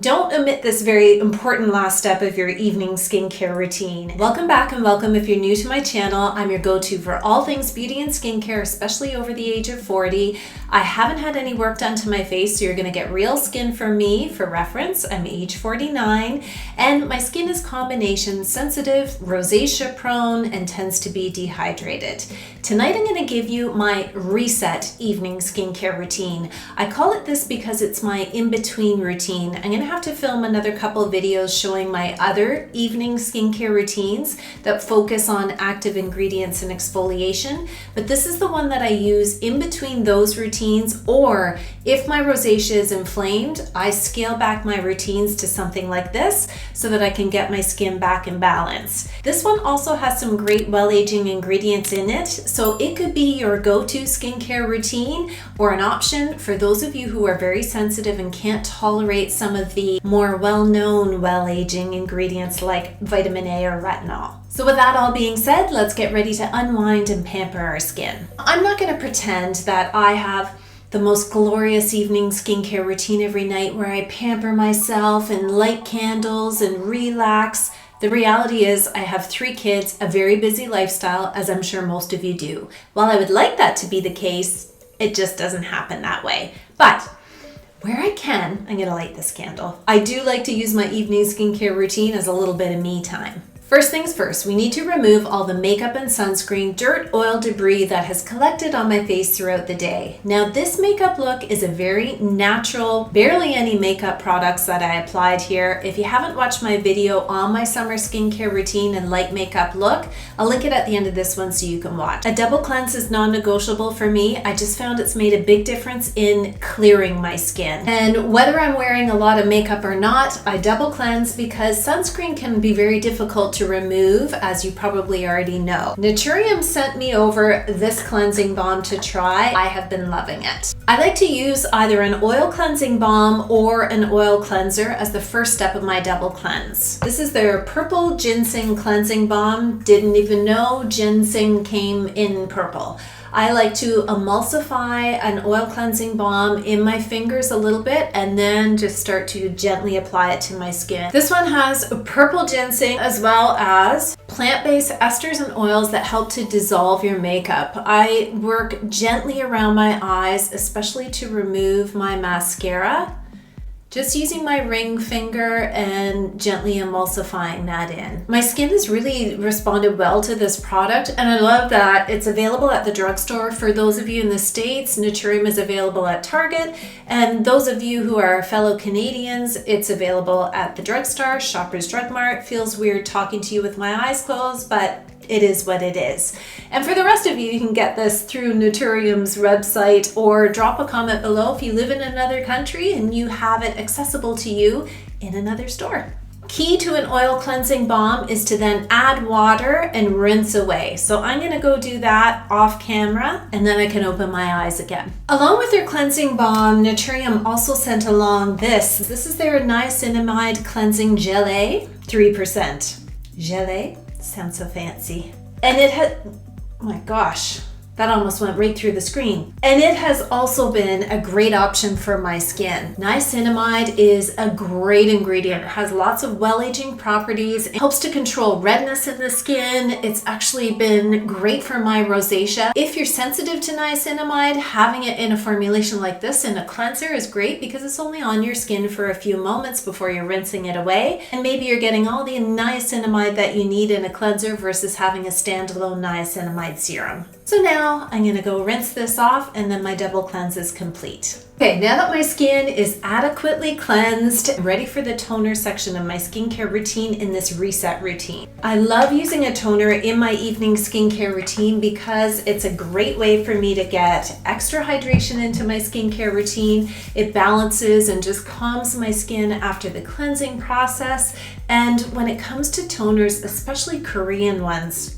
Don't omit this very important last step of your evening skincare routine. Welcome back and welcome if you're new to my channel. I'm your go-to for all things beauty and skincare, especially over the age of 40. I haven't had any work done to my face, so you're gonna get real skin from me. For reference, I'm age 49, and my skin is combination sensitive, rosacea-prone, and tends to be dehydrated. Tonight I'm gonna give you my reset evening skincare routine. I call it this because it's my in-between routine. I'm gonna have to film another couple of videos showing my other evening skincare routines that focus on active ingredients and exfoliation, but this is the one that I use in between those routines, or if my rosacea is inflamed, I scale back my routines to something like this so that I can get my skin back in balance. This one also has some great well-aging ingredients in it, so it could be your go-to skincare routine or an option for those of you who are very sensitive and can't tolerate some of the more well-known well-aging ingredients like vitamin A or retinol. So with that all being said, let's get ready to unwind and pamper our skin. I'm not going to pretend that I have the most glorious evening skincare routine every night where I pamper myself and light candles and relax. The reality is I have 3 kids, a very busy lifestyle, as I'm sure most of you do. While I would like that to be the case, it just doesn't happen that way. But where I can, I'm gonna light this candle. I do like to use my evening skincare routine as a little bit of me time. First things first, we need to remove all the makeup and sunscreen, dirt, oil, debris that has collected on my face throughout the day. Now this makeup look is a very natural, barely any makeup products that I applied here. If you haven't watched my video on my summer skincare routine and light makeup look, I'll link it at the end of this one so you can watch. A double cleanse is non-negotiable for me. I just found it's made a big difference in clearing my skin. And whether I'm wearing a lot of makeup or not, I double cleanse because sunscreen can be very difficult to remove, as you probably already know. Naturium sent me over this cleansing balm to try. I have been loving it. I like to use either an oil cleansing balm or an oil cleanser as the first step of my double cleanse. This is their purple ginseng cleansing balm. Didn't even know ginseng came in purple. I like to emulsify an oil cleansing balm in my fingers a little bit and then just start to gently apply it to my skin. This one has purple ginseng as well as plant-based esters and oils that help to dissolve your makeup. I work gently around my eyes, especially to remove my mascara. Just using my ring finger and gently emulsifying that in. My skin has really responded well to this product, and I love that it's available at the drugstore. For those of you in the States, Naturium is available at Target, and those of you who are fellow Canadians, it's available at the drugstore, Shoppers Drug Mart. Feels weird talking to you with my eyes closed, but it is what it is. And for the rest of you, you can get this through Naturium's website or drop a comment below if you live in another country and you have it accessible to you in another store. Key to an oil cleansing balm is to then add water and rinse away. So I'm gonna go do that off camera and then I can open my eyes again. Along with their cleansing balm, Naturium also sent along this. This is their Niacinamide Cleansing Gelée, 3%. Gelée? Sounds so fancy. And it had, oh my gosh, that almost went right through the screen. And it has also been a great option for my skin. Niacinamide is a great ingredient. It has lots of well-aging properties. It helps to control redness in the skin. It's actually been great for my rosacea. If you're sensitive to niacinamide, having it in a formulation like this in a cleanser is great because it's only on your skin for a few moments before you're rinsing it away. And maybe you're getting all the niacinamide that you need in a cleanser versus having a standalone niacinamide serum. So now I'm gonna go rinse this off and then my double cleanse is complete. Okay, now that my skin is adequately cleansed, I'm ready for the toner section of my skincare routine in this reset routine. I love using a toner in my evening skincare routine because it's a great way for me to get extra hydration into my skincare routine. It balances and just calms my skin after the cleansing process. And when it comes to toners, especially Korean ones,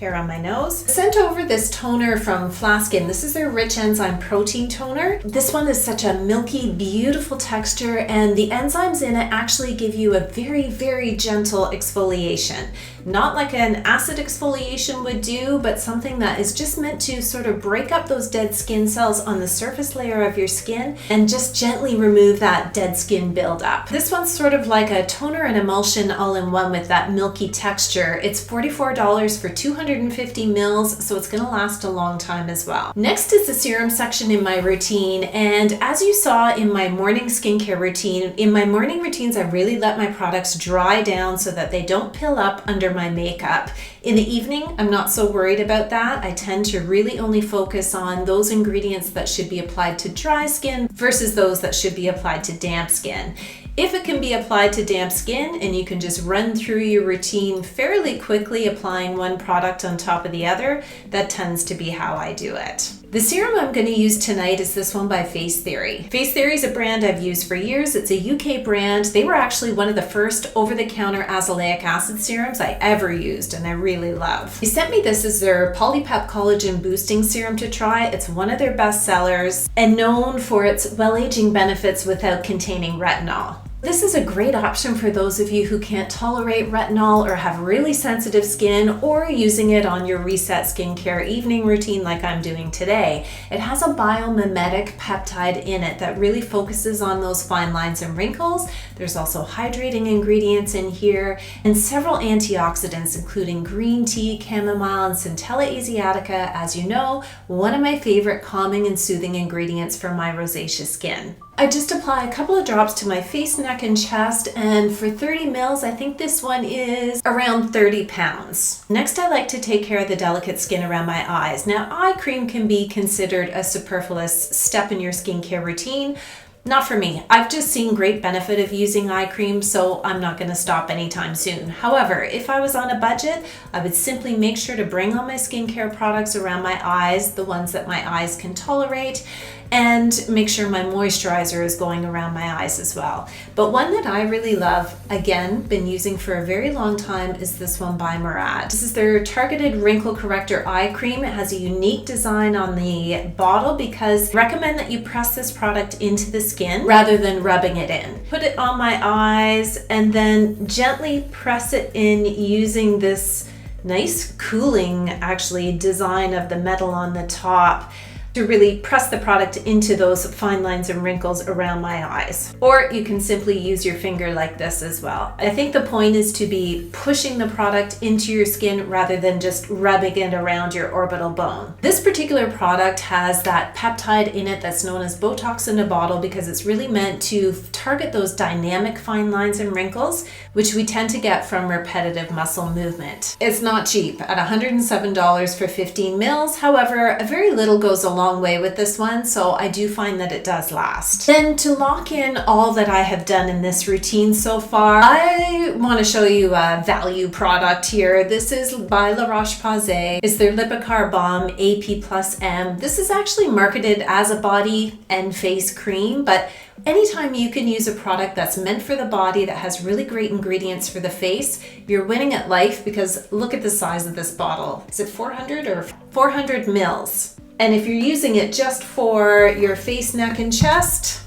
hair on my nose. Sent over this toner from Flaskin. This is their Rich Enzyme Protein Toner. This one is such a milky, beautiful texture, and the enzymes in it actually give you a very, very gentle exfoliation. Not like an acid exfoliation would do, but something that is just meant to sort of break up those dead skin cells on the surface layer of your skin and just gently remove that dead skin buildup. This one's sort of like a toner and emulsion all in one with that milky texture. It's $44 for 250 mils, so it's gonna last a long time as well. Next is the serum section in my routine, and as you saw in my morning skincare routine, in my morning routines I really let my products dry down so that they don't pill up under my makeup. In the evening, I'm not so worried about that. I tend to really only focus on those ingredients that should be applied to dry skin versus those that should be applied to damp skin. If it can be applied to damp skin and you can just run through your routine fairly quickly applying one product on top of the other, that tends to be how I do it. The serum I'm going to use tonight is this one by Facetheory. Facetheory is a brand I've used for years. It's a UK brand. They were actually one of the first over-the-counter azelaic acid serums I ever used, and I really love. They sent me this as their Polypep Collagen Boosting Serum to try. It's one of their best sellers and known for its well-aging benefits without containing retinol. This is a great option for those of you who can't tolerate retinol or have really sensitive skin, or using it on your reset skincare evening routine like I'm doing today. It has a biomimetic peptide in it that really focuses on those fine lines and wrinkles. There's also hydrating ingredients in here and several antioxidants including green tea, chamomile, and Centella asiatica, as you know, one of my favorite calming and soothing ingredients for my rosacea skin. I just apply a couple of drops to my face, neck, and chest, and for 30 mils, I think this one is around 30 pounds. Next, I like to take care of the delicate skin around my eyes. Now, eye cream can be considered a superfluous step in your skincare routine. Not for me. I've just seen great benefit of using eye cream, so I'm not going to stop anytime soon. However, if I was on a budget, I would simply make sure to bring on my skincare products around my eyes, the ones that my eyes can tolerate, and make sure my moisturizer is going around my eyes as well. But one that I really love, again, been using for a very long time, is this one by Murad. This is their Targeted Wrinkle Corrector Eye Cream. It has a unique design on the bottle because I recommend that you press this product into the skin rather than rubbing it in. Put it on my eyes and then gently press it in using this nice cooling, actually, design of the metal on the top to really press the product into those fine lines and wrinkles around my eyes. Or you can simply use your finger like this as well. I think the point is to be pushing the product into your skin rather than just rubbing it around your orbital bone. This particular product has that peptide in it that's known as Botox in a bottle because it's really meant to target those dynamic fine lines and wrinkles, which we tend to get from repetitive muscle movement. It's not cheap at $107 for 15 mils. However, a very little goes a long way with this one, so I do find that it does last. Then to lock in all that I have done in this routine so far, I want to show you a value product here. This is by La Roche-Posay. It's their Lipicar Balm AP+M. This is actually marketed as a body and face cream, but anytime you can use a product that's meant for the body that has really great ingredients for the face, you're winning at life because look at the size of this bottle. Is it 400 or 400 mils? And if you're using it just for your face, neck, and chest,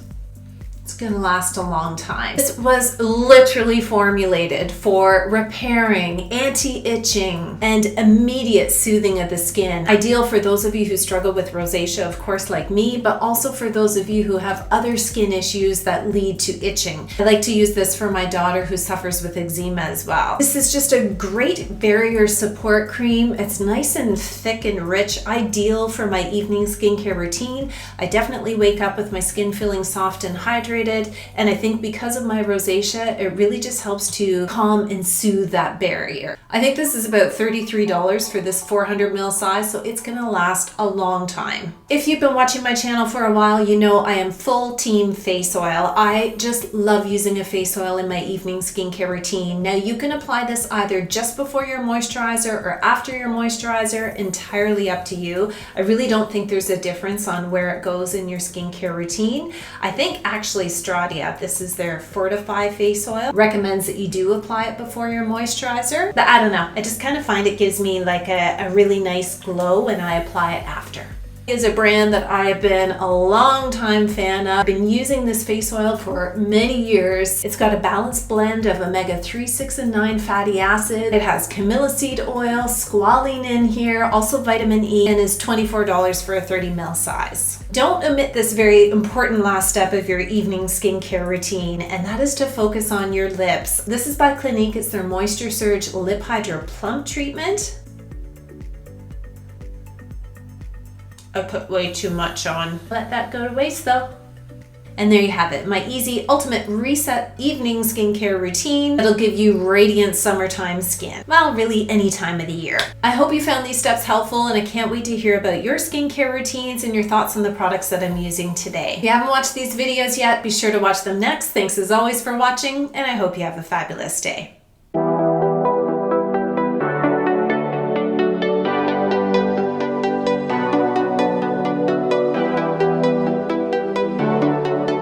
it's gonna last a long time. This was literally formulated for repairing, anti-itching, and immediate soothing of the skin. Ideal for those of you who struggle with rosacea, of course, like me, but also for those of you who have other skin issues that lead to itching. I like to use this for my daughter who suffers with eczema as well. This is just a great barrier support cream. It's nice and thick and rich, ideal for my evening skincare routine. I definitely wake up with my skin feeling soft and hydrated, and I think because of my rosacea, it really just helps to calm and soothe that barrier. I think this is about $33 for this 400 ml size, so it's gonna last a long time. If you've been watching my channel for a while, you know I am full team face oil. I just love using a face oil in my evening skincare routine. Now you can apply this either just before your moisturizer or after your moisturizer, entirely up to you. I really don't think there's a difference on where it goes in your skincare routine. I think actually Stradia. This is their Fortify face oil. Recommends that you do apply it before your moisturizer. But I don't know, I just kind of find it gives me like a really nice glow when I apply it after. Is a brand that I have been a long time fan of. I've been using this face oil for many years. It's got a balanced blend of omega-3, 6, and 9 fatty acid. It has camellia seed oil, squalene in here, also vitamin E, and is $24 for a 30 ml size. Don't omit this very important last step of your evening skincare routine, and that is to focus on your lips. This is by Clinique. It's their Moisture Surge Lip Hydro Plump Treatment. I put way too much on. Let that go to waste though. And there you have it, my easy ultimate reset evening skincare routine that'll give you radiant summertime skin. Well, really any time of the year. I hope you found these steps helpful, and I can't wait to hear about your skincare routines and your thoughts on the products that I'm using today. If you haven't watched these videos yet, be sure to watch them next. Thanks as always for watching, and I hope you have a fabulous day.